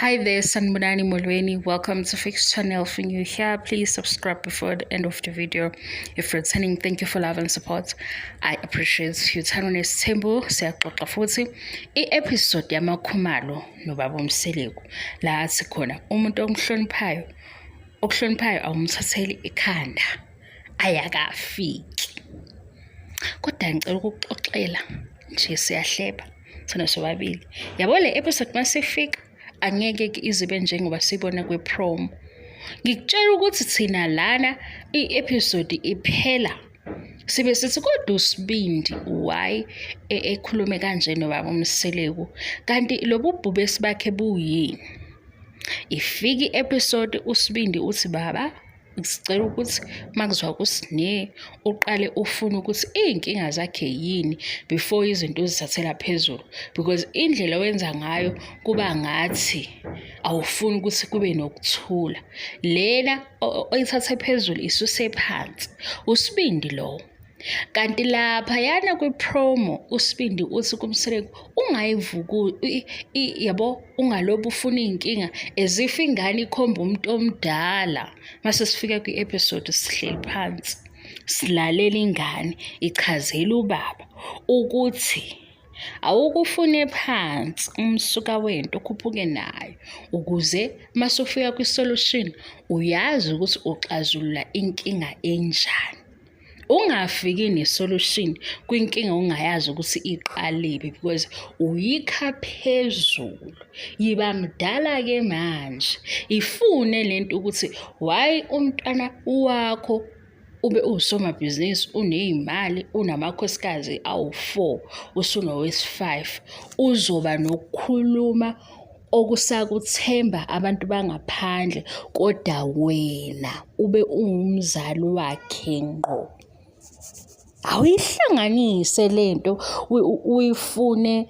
Hi there, Sanbonani Molweni. Welcome to Fix Channel. If you're new here, please subscribe before the end of the video. If you're returning, thank you for love and support. I appreciate you. Thank you. Siyaxoxa futhi i-episode yamakhumalo nobaba uMseleku la athi khona umuntu okuhloniphayo awumthatheli ikhanda ayakafiki. Kodwa ngicela ukukuxoxela nje siyahleba thina sobabili. Yabo le episode masifika angeke izibe njengoba sibona kwi-promo. Ngikutshela ukuthi thina lana i-episode iphela sibe sithi kodwa uSibindi why ekhulume kanje nobaba uMseleku kanti lobu bhubesi bakhe buyini. Ifiki episode uSibindi uthi baba sicela ukuthi makuzwa kusine uqale ufuna ukuthi inkinga zakhe yini before izinto uzithathela phezulu, because indlela owenza ngayo kuba ngathi awufuni ukuthi kube nokuthula. Lena oyithathe phezulu isuse phansi uSibindi lo. Kanti lapha yana kwi-promo uSibindi uthi kuMseleku ungayivuku yabo ungalobu ufuna inkinga as if ingane ikhomba umuntu omdala. Mase sifika kwi-episode sihleli phansi silalela ingane ichazela ubaba ukuthi awukufune phansi umsuka wento ukhuphuke nayo ukuze masufika kwi-solution uyazi ukuthi uxazulula inkinga enjani. Ungafiki ne-solution kwinkinga ungayazi ukuthi iqalephi because uyikha phezulu. Yiba mdala-ke manje ifune lento ukuthi why umntwana wakho ube usomabhizinisi uney'mali unamakhosikazi awu-4 usunowesi-5 uzoba nokukhuluma okusakuthemba abantu bangaphandle kodwa wena ube ungumzali wakhe ngqo. Awuyihlanganise lento uyifune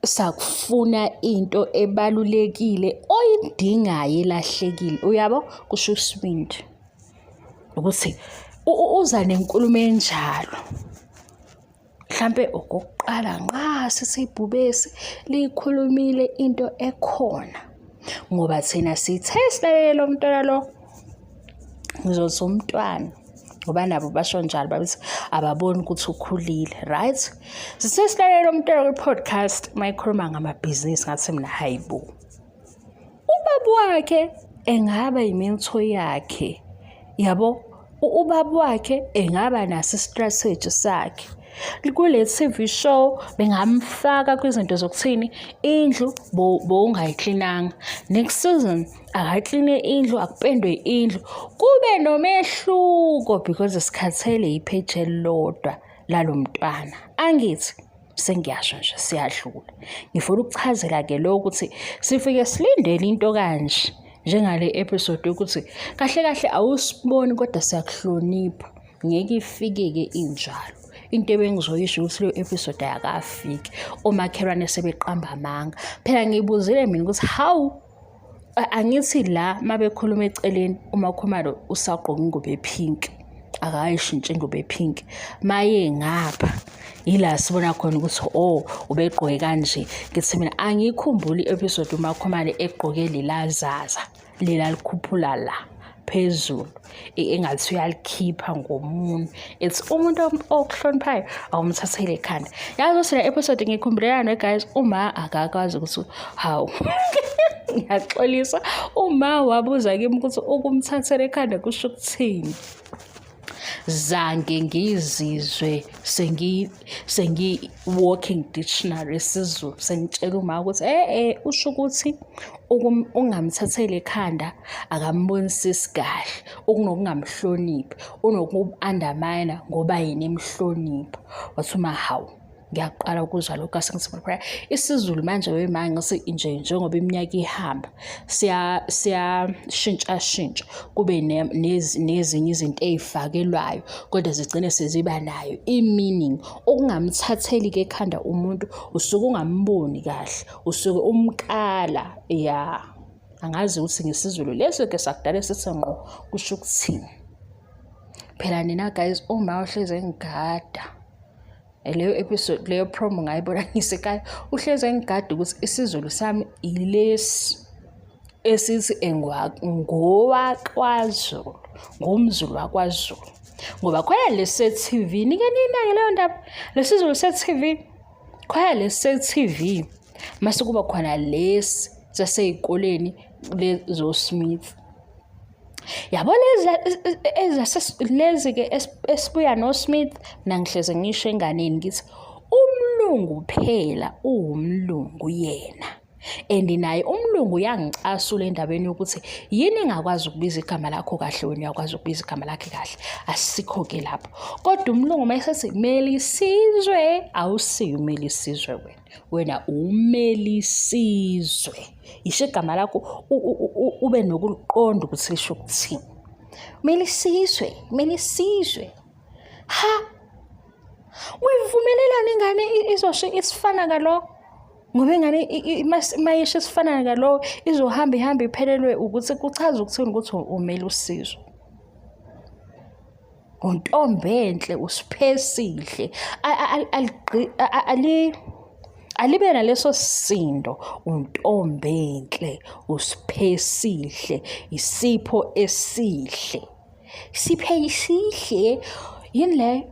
sakufuna into ebalulekile oyidingayo elahlekile. Uyabo kusho uSibindi ukuthi uza nenkulumo enjalo. Mhlambe okokuqala nqa sisibhubesi likhulumile into ekhona ngoba thina sithe silalele lo mntwana lo ngizothi umntwana ngoba nabo basho njalo babithi ababoni ukuthi ukhulile, right? Sisesilalele umntwana kwi-podcast mayikhuluma ngamabhizinisi ngathi mina hayibo. Ubaba wakhe engaba yimentho yakhe, yabo ubaba wakhe engaba naso strategy sakhe. Kule TV show bengamfaka kwizinto zokuthini indlu bowungayiklinanga, next season akakline indlu akupendwe indlu kube nomehluko because sikhathele ipage elilodwa lalo mntwana. Angithi sengiyasho nje siyadlula. Ngifuna ukuchazela ke lo ukuthi sifike silindele into kanje njengale episode ukuthi kahle kahle awusiboni kodwa siyakuhlonipha ngeke ifike ke injalo. Into ebengizoyisho ukuthi leyo episode ayakafiki omakhelwane sebeqamba amanga. Phela ngibuzile mina ukuthi how angithi la mabekhuluma eceleni umakhumalo usagqoka ingubo epink akayishintshe ingubo epink maye ngapha ila sibona khona ukuthi ubegqoke kanje. Ngithi mina angikhumbuli episode umakhumalo egqoke lilazaza lela likhuphula la phezulu engathi uyalikhipha ngomunwe. It's umuntu okuhloniphayo awumthathele ekhanda. Yazi sina episode ngikhumbulelana guys uma akakwazi ukuthi hawu ngiyaxolisa uma wabuza kimi ukuthi ukumthathela ekhanda kusho ukuthini. Zange ngizizwe sengi walking dictionary isiZulu sengitshela uma ukuthi usho ukuthi ungamthatheli ekhanda akambonisisi kahle okunokungamhloniphi unoku-undermine ngoba yena emhlonipha. Wathi uma hawu ngiyaqala ukuzwa lokho asengithi isiZulu manje wemanga ngisi njengoba iminyaka ihamba siyashintsha kube nezinye izinto ezifakelwayo kodwa zigcine seziba nayo i-meaning. Okungamthatheli ke ekhanda umuntu usuke ungamboni kahle usuke umkala angazi ukuthi ngesiZulu leso ke sakudala sithi ngqo kusho ukuthini. Phela nina guys uma uhleze ngigada leyo episode leyo promo ngayibona ngisekhaya uhleze ngigada ukuthi isiZulu sami ilesi esithi ngowakwaZulu, ngumZulu wakwaZulu. Ngoba khona lesi-TV, nike ninake leyo ndaba, lesiZulu se-TV, khona lesi-TV, mase kuba khona lesi sasey'koleni lezo-Smith. Yabo lezi-ke esibuya noSmith, mina ngihleze ngisho enganeni ngithi umlungu phela uwumlungu yena. And naye umlungu uyangicasula endabeni yokuthi yini engakwazi ukubiza igama lakho kahle, wena uyakwazi ukubiza igama lakhe kahle. Asikho-ke lapho. Kodwa umlungu mayesethi Melisizwe, awusiyo uMelisizwe wena. Wena uMelisizwe. Isho igama lakho ube nokuliqonda ukuthi lisho ukuthini. Melisizwe. Ha! Uyivumelelani ingane izosho isifana ngalo? Ngoba ingane mayisho isifana ngalo izohamba iphelelwe ukuthi kuchaza ukuthini ukuthi uMelisizwe. Untombenhle, usiphesihle. Alibe naleso sindo, untombenhle, usiphesihle, isipho esihle. Isipho esihle yini le?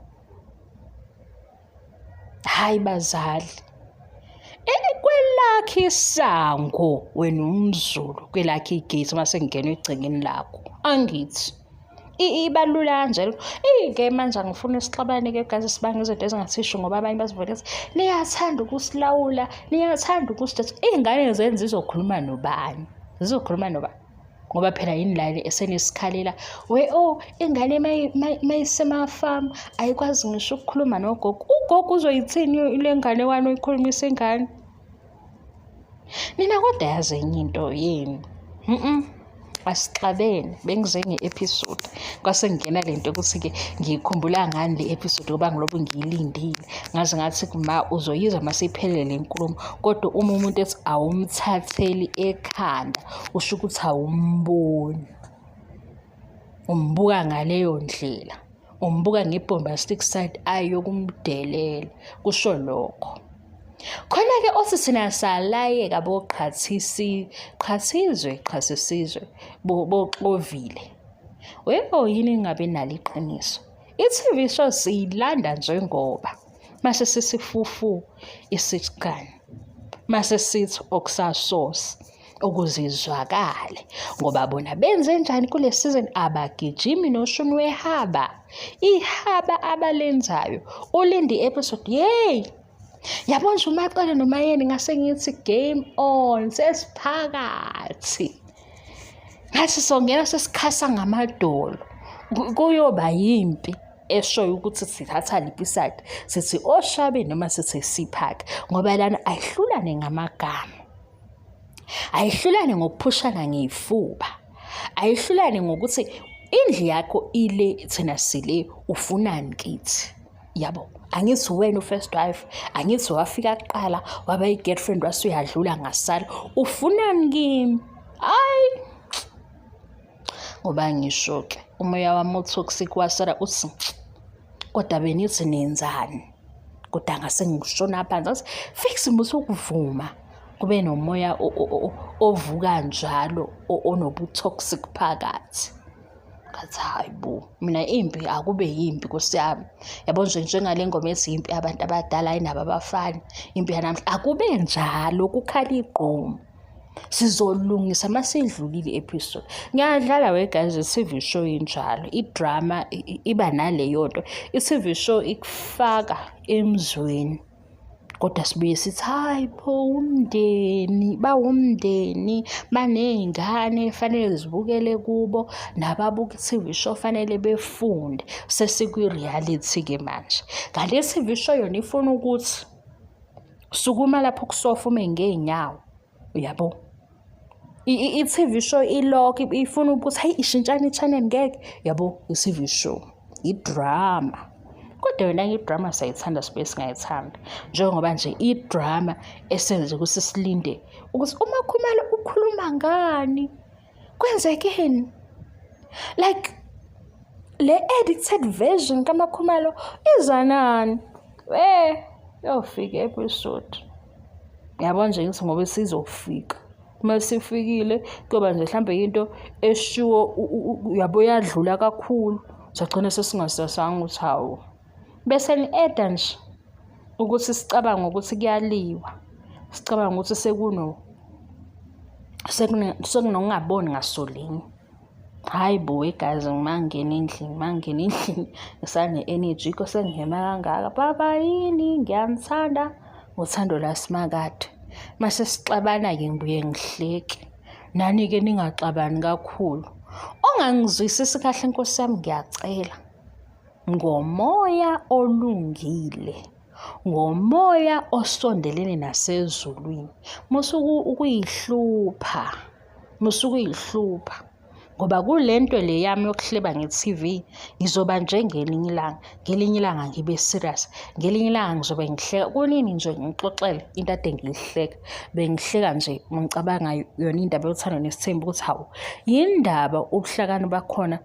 Hayi bazali. Kwelakhi isango wena umZulu, kwelakhi igate mase ngena egcekeni lakho. Angithi ibalula kanjalo. Ke manje angifuna isixabane-ke gazi sibanga izinto ezingathisho ngoba abanye bazivele niyathanda ukusilawula, niyathanda ukusidatha. Iy'ngane zenu zizokhuluma nobani? Ngoba phela yini la esenesikhalela ingane mayisemafamu ayikwazi ngisho ukukhuluma nogogo. Ugogo uzoyithini ile ngane wani uyikhulumisa ingane? Nina kodwa yazi enye into yenu. Asixabene. Bengize nge-episode kwase ngena lento ukuthi-ke ngiyikhumbula ngani le episode ngoba ngilobe ngiyilindile. Ngaze ngathi uzoyizwa mase iphelele le nkulumo. Kodwa uma umuntu ethi awumthatheli ekhanda, usho ukuthi awumboni. Umbuka ngaleyo ndlela. Umbuka nge-bombastic side yokumdelela. Kusho lokho. Khona-ke othi thina salayeka boqhathisizwe boxovile. Yini ngabe nalo iqiniso? I-TV show siyilanda njengoba mase sisifufu isichikane, mase sithi okusasosi ukuzizwakale ngoba bona benze njani kule season. Abagijimi noshuni wehaba, ihaba abalenzayo. Ulindi episode yabo nje uMaqele noMayeni ngase ngithi game on, sesiphakathi. Ngathi songena sesikhasa ngamadolo. Kuyoba yimpi eshoyo ukuthi sithatha liphi side, sithi Oshabe noma sithi Siphaka, ngoba lana ayihlulane ngamagama, ayihlulane ngokuphushana ngeyifuba, ayihlulane ngokuthi indli yakho ile thina sile ufunani kithi. Yabo, angithi wena u-first wife, angithi wafika kuqala waba i-girlfriend wasuyadlula ngasala, ufunani kimi? Hayi, ngoba ngisho-ke umoya wami utoxic wasala uthi kodwa benithi nenzani, kodwa ngase ngishona phansi ngathi fix muthi ukuvuma kube nomoya ovuka njalo onobutoxic phakathi. Ngathi hayi bo, mina impi akube yimpi Nkosi yami. Yabo njengale ngoma ethi impi abantu abadala ayinabo abafana, impi yanamhla akube njalo, kukhala igqomo. Sizolungisa masidlulile episode. Ngiyadlala guys, i-TV show injalo, idrama iba naleyo nto. I-TV show ikufaka emzweni. Kodwa sibuye sithi hayi pho umndeni, bawumndeni, baney'ngane fanele zibukele kubo, nababuka i-TV show fanele befunde. Sesikwi-reality-ke manje. Kanti i-TV show yona ifuna ukuthi sukuma lapho kusofa ume ngey'nyawo. Uyabo? I-TV show ilokho ifuna ukuthi hayi ishintshane i-channel ngeke. Yabo, i-TV show, idrama. Kodwa yona idrama sayithanda sibe singayithanda. Njengoba nje idrama esenze ukuthi silinde ukuthi uMakhumalo ukhuluma ngani? Kwenzekeni? Like le edited version kaMakhumalo iza nani? Yofika episode. Yabo nje ngithi ngoba sizofika. Uma sifikile kuyoba nje mhlambe into eshiwo yabo yadlula kakhulu, sagcina sesingasasanga ukuthi hawu. Bese ni-eda nje ukuthi sicabange ukuthi kuyaliwa, sicabange ukuthi sekunokungaboni ngasolinye. Hhayi bo igazi mangingena endlini ngisane-energy sengihema kangaka. Baba yini ngiyanithanda ngothando lasemakade. Mase sixabana-ke ngibuye ngihleke. Nani-ke ningaxabani kakhulu. Ongangizwisisi kahle Nkosi yami ngiyacela. Ngomoya olungile, ngomoya osondelene nasezulwini, musukuyihlupha, ngoba kule nto le yami yokuhleba nge-TV ngizoba njengelinye ilanga, ngelinye ilanga ngibe serious, ngelinye ilanga ngizobe ngihleka. Kunini nje ngixoxele into ade ngiyihleka, bengihleka nje ngicabanga yona indaba yothando nesithembu ukuthi hawu, yindaba ubuhlakani bakhona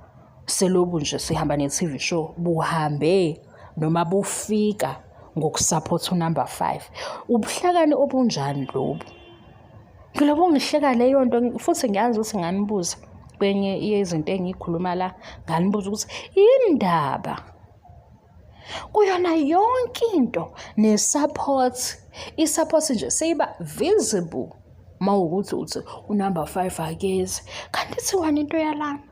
selobu nje sihamba ne-TV show buhambe noma bufika ngokusupport unumber 5. Ubuhlakani obunjani lobu? Ngilobe ungihleka leyo nto futhi ngiyazi ukuthi nganibuza kwenye yezinto engiyikhuluma la, nganibuza ukuthi indaba kuyona yonke into ne-support, i-support nje seyiba visible mawukuthi uthi unumber 5 akeze, kanti thiwani into yalana.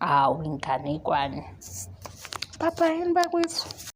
Awu inganekwane. Bye bye bakwethu.